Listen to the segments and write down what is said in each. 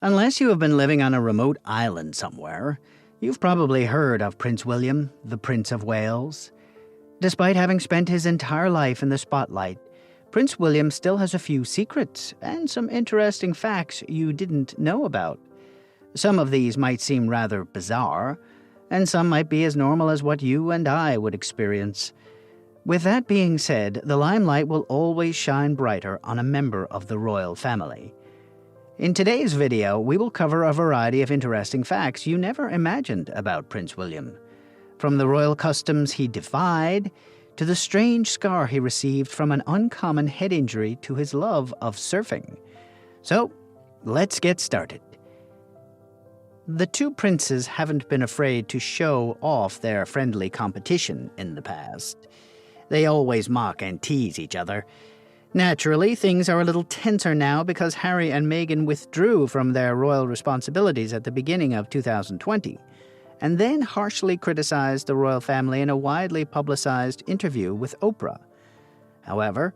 Unless you have been living on a remote island somewhere, you've probably heard of Prince William, the Prince of Wales. Despite having spent his entire life in the spotlight, Prince William still has a few secrets and some interesting facts you didn't know about. Some of these might seem rather bizarre, and some might be as normal as what you and I would experience. With that being said, the limelight will always shine brighter on a member of the royal family. In today's video, we will cover a variety of interesting facts you never imagined about Prince William. From the royal customs he defied, to the strange scar he received from an uncommon head injury to his love of surfing. So, let's get started. The two princes haven't been afraid to show off their friendly competition in the past. They always mock and tease each other. Naturally, things are a little tenser now because Harry and Meghan withdrew from their royal responsibilities at the beginning of 2020, and then harshly criticized the royal family in a widely publicized interview with Oprah. However,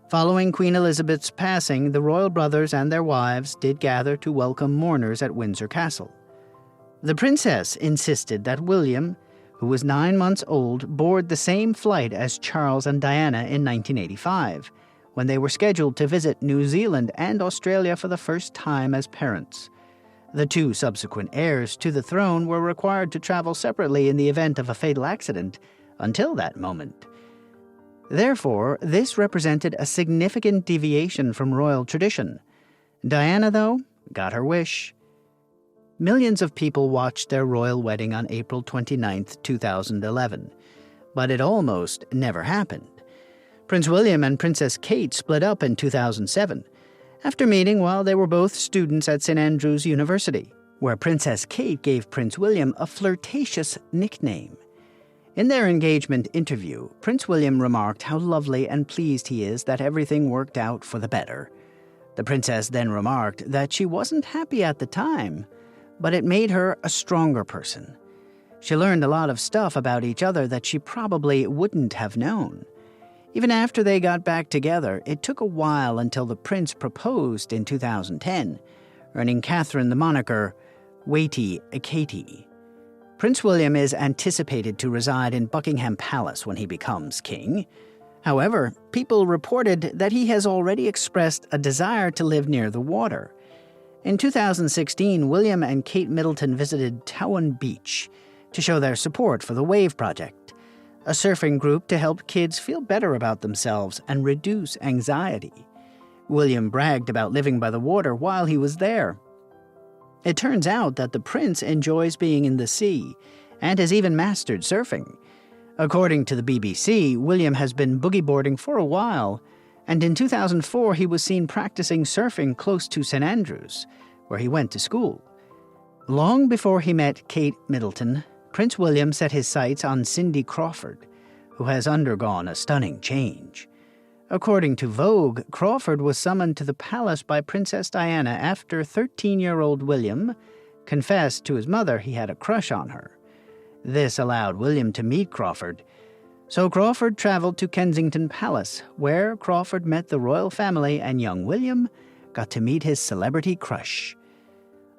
following Queen Elizabeth's passing, the royal brothers and their wives did gather to welcome mourners at Windsor Castle. The princess insisted that William, who was 9 months old, board the same flight as Charles and Diana in 1985, when they were scheduled to visit New Zealand and Australia for the first time as parents. The two subsequent heirs to the throne were required to travel separately in the event of a fatal accident until that moment. Therefore, this represented a significant deviation from royal tradition. Diana, though, got her wish. Millions of people watched their royal wedding on April 29, 2011, but it almost never happened. Prince William and Princess Kate split up in 2007, after meeting while they were both students at St. Andrews University, where Princess Kate gave Prince William a flirtatious nickname. In their engagement interview, Prince William remarked how lovely and pleased he is that everything worked out for the better. The princess then remarked that she wasn't happy at the time, but it made her a stronger person. She learned a lot of stuff about each other that she probably wouldn't have known. Even after they got back together, it took a while until the prince proposed in 2010, earning Catherine the moniker Waity Katie. Prince William is anticipated to reside in Buckingham Palace when he becomes king. However, people reported that he has already expressed a desire to live near the water. In 2016, William and Kate Middleton visited Towan Beach to show their support for the Wave Project, a surfing group to help kids feel better about themselves and reduce anxiety. William bragged about living by the water while he was there. It turns out that the prince enjoys being in the sea and has even mastered surfing. According to the BBC, William has been boogie boarding for a while, and in 2004 he was seen practicing surfing close to St. Andrews, where he went to school. Long before he met Kate Middleton, Prince William set his sights on Cindy Crawford, who has undergone a stunning change. According to Vogue, Crawford was summoned to the palace by Princess Diana after 13-year-old William confessed to his mother he had a crush on her. This allowed William to meet Crawford, so Crawford traveled to Kensington Palace, where Crawford met the royal family and young William got to meet his celebrity crush.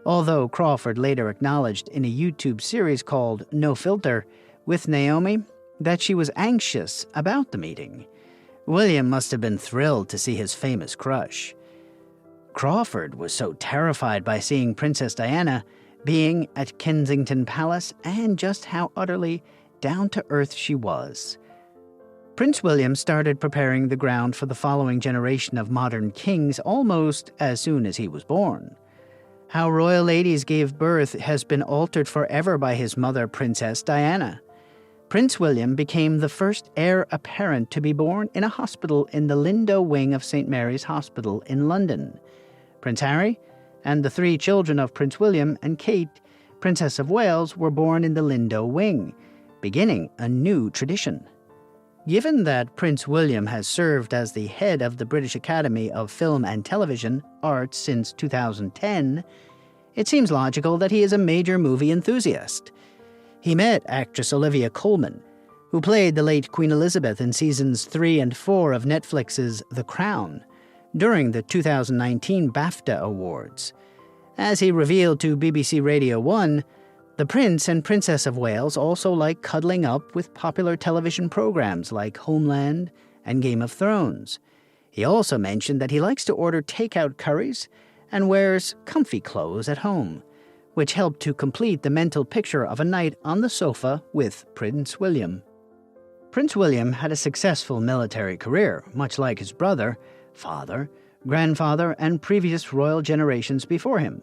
Although Crawford later acknowledged in a YouTube series called No Filter with Naomi that she was anxious about the meeting, William must have been thrilled to see his famous crush. Crawford was so terrified by seeing Princess Diana being at Kensington Palace and just how utterly down-to-earth she was. Prince William started preparing the ground for the following generation of modern kings almost as soon as he was born. How royal ladies gave birth has been altered forever by his mother, Princess Diana. Prince William became the first heir apparent to be born in a hospital in the Lindo wing of St. Mary's Hospital in London. Prince Harry and the 3 children of Prince William and Kate, Princess of Wales, were born in the Lindo wing, beginning a new tradition. Given that Prince William has served as the head of the British Academy of Film and Television Arts since 2010, it seems logical that he is a major movie enthusiast. He met actress Olivia Colman, who played the late Queen Elizabeth in seasons 3 and 4 of Netflix's The Crown, during the 2019 BAFTA Awards. As he revealed to BBC Radio 1, the Prince and Princess of Wales also like cuddling up with popular television programs like Homeland and Game of Thrones. He also mentioned that he likes to order takeout curries and wears comfy clothes at home, which helped to complete the mental picture of a night on the sofa with Prince William. Prince William had a successful military career, much like his brother, father, grandfather, and previous royal generations before him.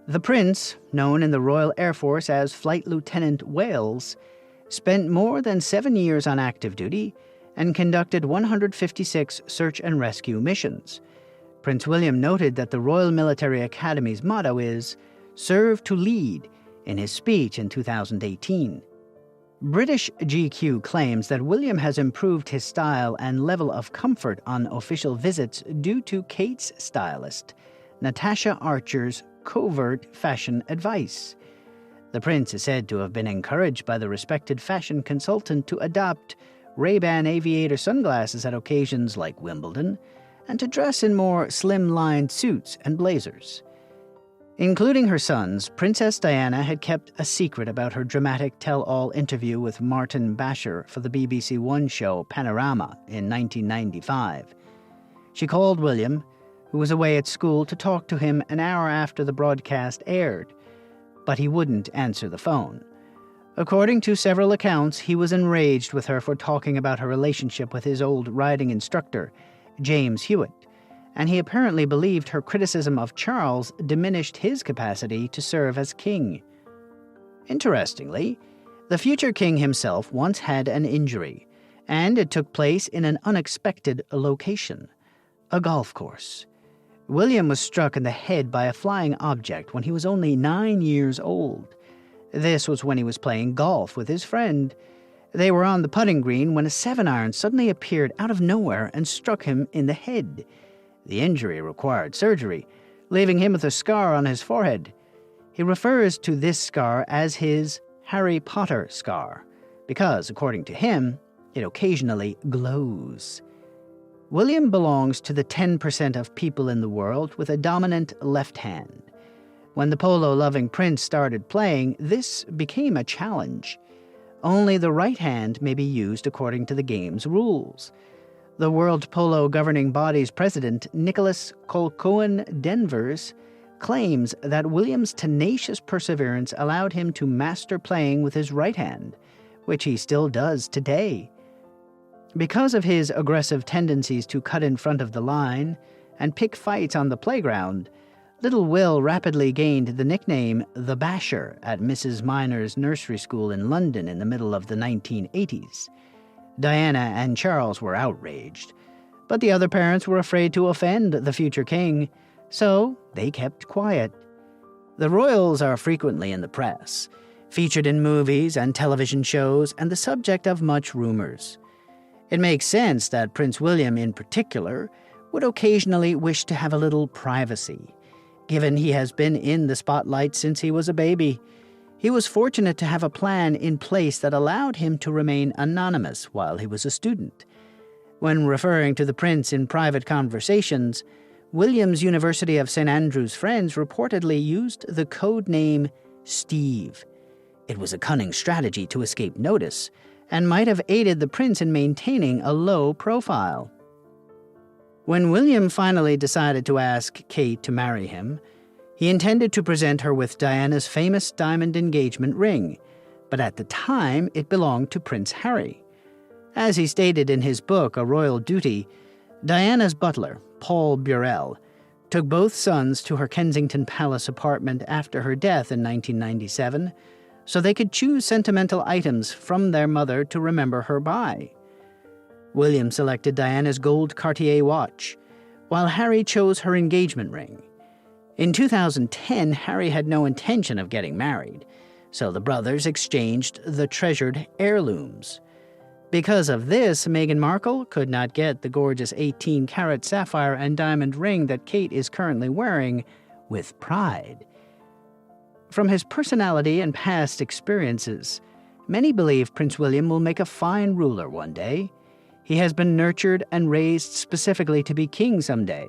The prince, known in the Royal Air Force as Flight Lieutenant Wales, spent more than 7 years on active duty and conducted 156 search and rescue missions. Prince William noted that the Royal Military Academy's motto is, "Serve to lead," in his speech in 2018. British GQ claims that William has improved his style and level of comfort on official visits due to Kate's stylist, Natasha Archer's covert fashion advice. The prince is said to have been encouraged by the respected fashion consultant to adopt Ray-Ban aviator sunglasses at occasions like Wimbledon and to dress in more slim-lined suits and blazers. Including her sons, Princess Diana had kept a secret about her dramatic tell-all interview with Martin Basher for the BBC One show Panorama in 1995. She called William, who was away at school, to talk to him an hour after the broadcast aired, but he wouldn't answer the phone. According to several accounts, he was enraged with her for talking about her relationship with his old riding instructor, James Hewitt, and he apparently believed her criticism of Charles diminished his capacity to serve as king. Interestingly, the future king himself once had an injury, and it took place in an unexpected location, a golf course. William was struck in the head by a flying object when he was only 9 years old. This was when he was playing golf with his friend. They were on the putting green when a 7-iron suddenly appeared out of nowhere and struck him in the head. The injury required surgery, leaving him with a scar on his forehead. He refers to this scar as his Harry Potter scar, because, according to him, it occasionally glows. William belongs to the 10% of people in the world with a dominant left hand. When the polo-loving prince started playing, this became a challenge. Only the right hand may be used according to the game's rules. The World Polo Governing Body's president, Nicholas Colquhoun-Denvers, claims that William's tenacious perseverance allowed him to master playing with his right hand, which he still does today. Because of his aggressive tendencies to cut in front of the line and pick fights on the playground, little Will rapidly gained the nickname The Basher at Mrs. Minor's nursery school in London in the middle of the 1980s. Diana and Charles were outraged, but the other parents were afraid to offend the future king, so they kept quiet. The royals are frequently in the press, featured in movies and television shows, and the subject of much rumors. It makes sense that Prince William, in particular, would occasionally wish to have a little privacy, given he has been in the spotlight since he was a baby. He was fortunate to have a plan in place that allowed him to remain anonymous while he was a student. When referring to the prince in private conversations, William's University of St. Andrews friends reportedly used the code name Steve. It was a cunning strategy to escape notice, and might have aided the prince in maintaining a low profile. When William finally decided to ask Kate to marry him, he intended to present her with Diana's famous diamond engagement ring, but at the time it belonged to Prince Harry. As he stated in his book, A Royal Duty, Diana's butler, Paul Burrell, took both sons to her Kensington Palace apartment after her death in 1997, so they could choose sentimental items from their mother to remember her by. William selected Diana's gold Cartier watch, while Harry chose her engagement ring. In 2010, Harry had no intention of getting married, so the brothers exchanged the treasured heirlooms. Because of this, Meghan Markle could not get the gorgeous 18-carat sapphire and diamond ring that Kate is currently wearing with pride. From his personality and past experiences, many believe Prince William will make a fine ruler one day. He has been nurtured and raised specifically to be king someday,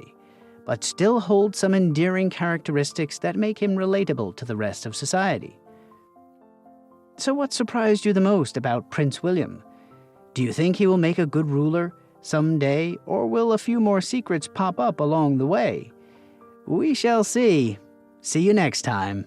but still holds some endearing characteristics that make him relatable to the rest of society. So what surprised you the most about Prince William? Do you think he will make a good ruler someday, or will a few more secrets pop up along the way? We shall see. See you next time.